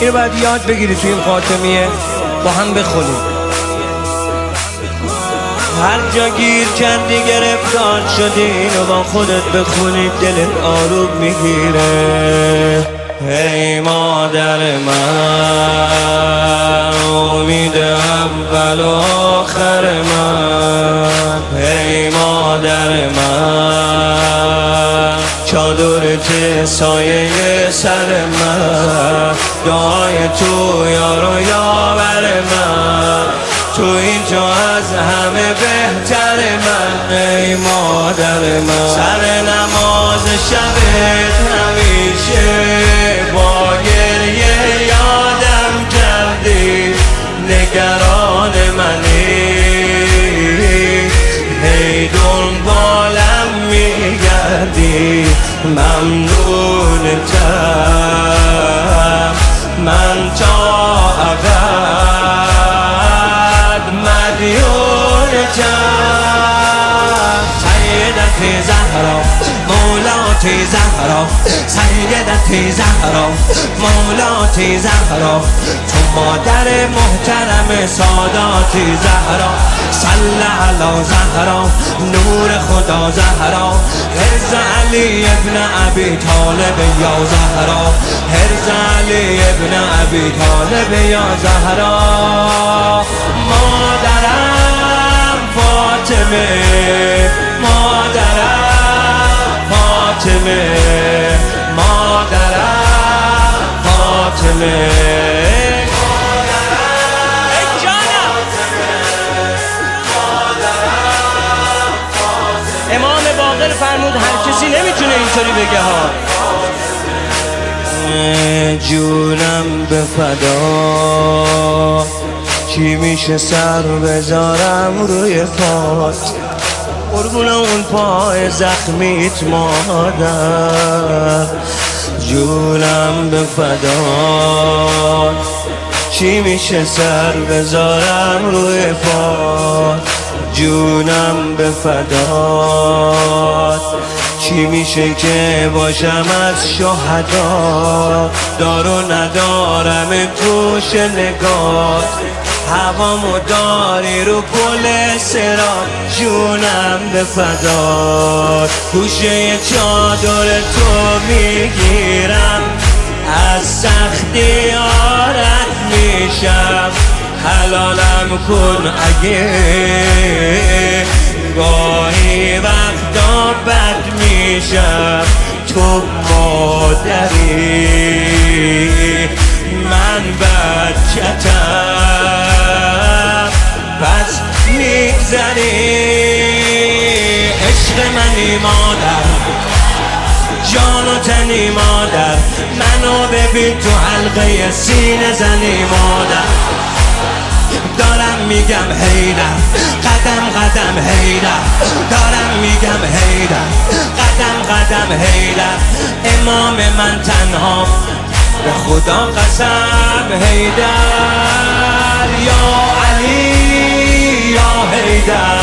اینو باید یاد بگیری توی این خاتمیه با هم بخونیم. هر جا گیر کردی گرفتار شدی اینو با خودت بخونی دلت آروم میگیره. ای مادر من امید اول و آخر من، ای مادر من چادرت سایه سر من، دعای تو یار و یاور من، تو اینجا از همه بهتر من. ای مادر من سر نماز شبت همیشه با گریه یادم کردی، نگران منی، هی دنبالم میگردی، ممنونتم من تا ابد مدیونتم. سیدتی زهرا مولاتی زهرا، سیدتی زهرا مولاتی زهرا، تو مادر محترم ساداتی زهرا. صلی علی زهرا نور خدا زهرا، حرز علی ابن ابی طالب یا زهرا، حرز علی ابن ابی طالب یا زهرا. مادرم فاطمه، مادرم فاطمه، مادرم فاطمه. امام باقر فرمود هر کسی نمیتونه اینطوری بگه ها. جونم به فدا، چی میشه سر بذارم روی پات، قربون اون پای زخمیت مادر. جونم به فدا، چی میشه سر بذارم روی پات، جونم به فدات، چی میشه که باشم از شهدا، دار و ندارم توش نگات، هوامو داری رو پل صراط. جونم به فدات، گوشه چادر تو میگیرم، از سختی آرد میشم، حلالم کن اگه گاهی وقتا بد میشم. تو مادری من بچتم پس میگذری. عشق منی مادر، جان و تنی مادر، منو ببین تو حلقه سینه زنی مادر. دارم میگم هیدر قدم قدم هیدر، دارم میگم هیدر قدم قدم هیدر. امام من تنها به خدا قسم هیدر، یا علی یا هیدر.